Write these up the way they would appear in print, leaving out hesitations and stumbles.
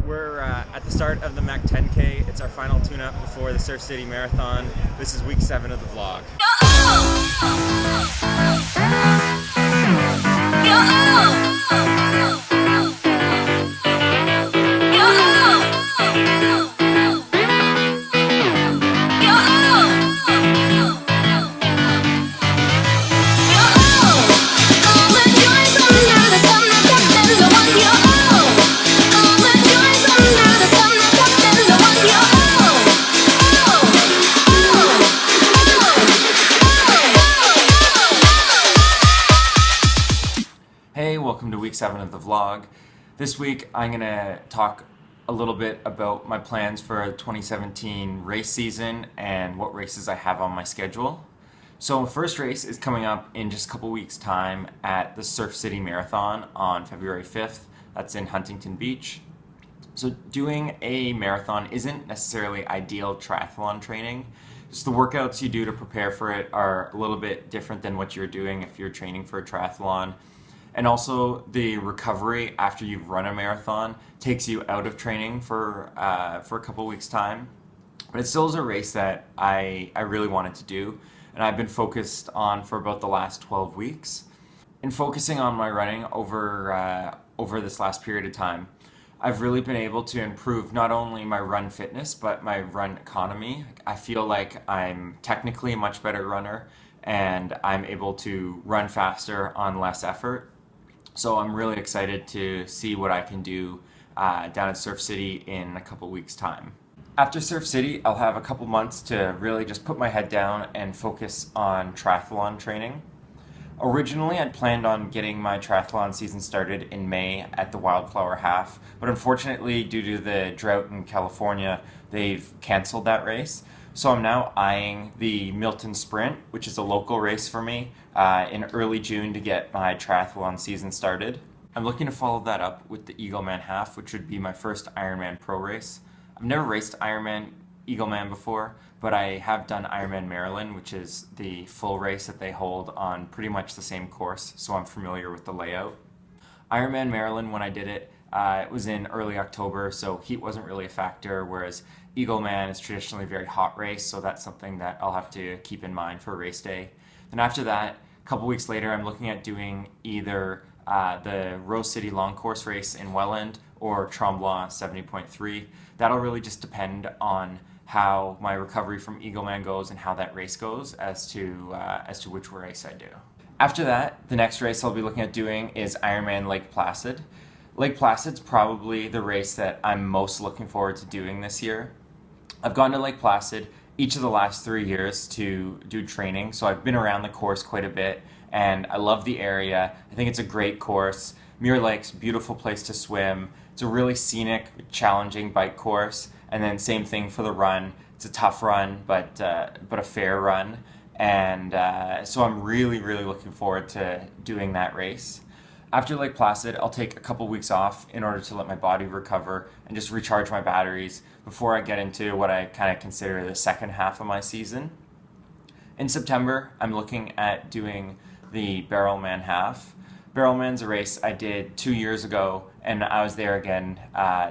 We're at the start of the Mac 10K. It's our final tune-up before the Surf City Marathon. This is week 7 of the vlog. Hey, welcome to week 7 of the vlog. This week I'm going to talk a little bit about my plans for the 2017 race season and what races I have on my schedule. So my first race is coming up in just a couple weeks time at the Surf City Marathon on February 5th. That's in Huntington Beach. So doing a marathon isn't necessarily ideal triathlon training. Just the workouts you do to prepare for it are a little bit different than what you're doing if you're training for a triathlon. And also the recovery after you've run a marathon takes you out of training for a couple weeks time. But it still is a race that I really wanted to do, and I've been focused on for about the last 12 weeks. In focusing on my running over this last period of time, I've really been able to improve not only my run fitness, but my run economy. I feel like I'm technically a much better runner, and I'm able to run faster on less effort. So I'm really excited to see what I can do down at Surf City in a couple weeks' time. After Surf City, I'll have a couple months to really just put my head down and focus on triathlon training. Originally, I'd planned on getting my triathlon season started in May at the Wildflower Half, but unfortunately, due to the drought in California, they've canceled that race. So I'm now eyeing the Milton Sprint, which is a local race for me, in early June to get my triathlon season started. I'm looking to follow that up with the Eagleman Half, which would be my first Ironman Pro race. I've never raced Ironman Eagleman before, but I have done Ironman Maryland, which is the full race that they hold on pretty much the same course, so I'm familiar with the layout. Ironman Maryland, when I did it, it was in early October, so heat wasn't really a factor, whereas Eagleman is traditionally a very hot race, so that's something that I'll have to keep in mind for race day. Then after that, a couple weeks later, I'm looking at doing either the Rose City Long Course race in Welland or Tremblant 70.3. That'll really just depend on how my recovery from Eagleman goes and how that race goes as to which race I do. After that, the next race I'll be looking at doing is Ironman Lake Placid. Lake Placid's probably the race that I'm most looking forward to doing this year. I've gone to Lake Placid each of the last 3 years to do training, so I've been around the course quite a bit, and I love the area. I think it's a great course. Mirror Lake's a beautiful place to swim. It's a really scenic, challenging bike course, and then same thing for the run. It's a tough run, but a fair run, and so I'm really looking forward to doing that race. After Lake Placid, I'll take a couple weeks off in order to let my body recover and just recharge my batteries before I get into what I kind of consider the second half of my season. In September, I'm looking at doing the Barrelman Half. Barrelman's a race I did 2 years ago, and I was there again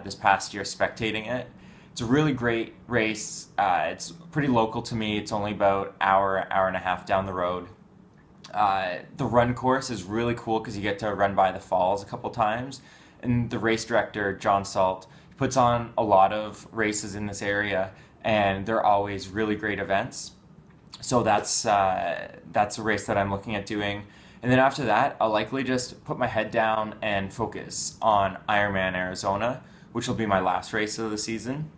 this past year spectating it. It's a really great race. It's pretty local to me. It's only about hour and a half down the road. The run course is really cool because you get to run by the falls a couple times, and the race director, John Salt, puts on a lot of races in this area, and they're always really great events. So that's a race that I'm looking at doing. And then after that, I'll likely just put my head down and focus on Ironman Arizona, which will be my last race of the season.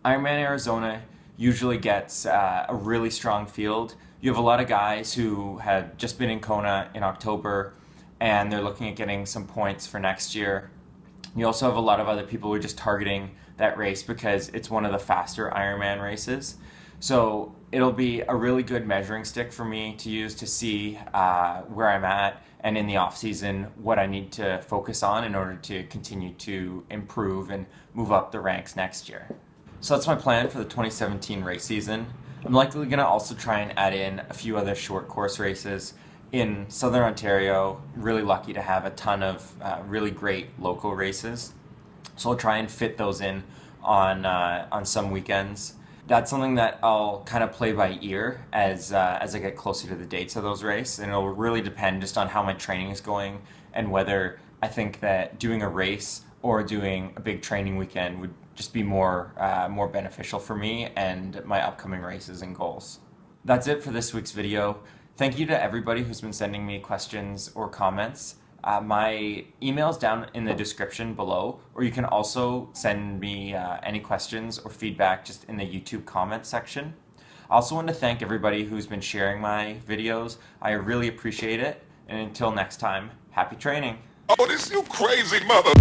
Ironman Arizona usually gets a really strong field. You have a lot of guys who have just been in Kona in October, and they're looking at getting some points for next year. You also have a lot of other people who are just targeting that race because it's one of the faster Ironman races. So it'll be a really good measuring stick for me to use to see where I'm at, and in the off season what I need to focus on in order to continue to improve and move up the ranks next year. So that's my plan for the 2017 race season. I'm likely going to also try and add in a few other short course races in Southern Ontario. Really lucky to have a ton of really great local races. So I'll try and fit those in on some weekends. That's something that I'll kind of play by ear as I get closer to the dates of those races, and it'll really depend just on how my training is going and whether I think that doing a race or doing a big training weekend would just be more beneficial for me and my upcoming races and goals. That's it for this week's video. Thank you to everybody who's been sending me questions or comments. My email's down in the description below, or you can also send me any questions or feedback just in the YouTube comment section. I also want to thank everybody who's been sharing my videos. I really appreciate it, and until next time, happy training. Oh, this you crazy mother.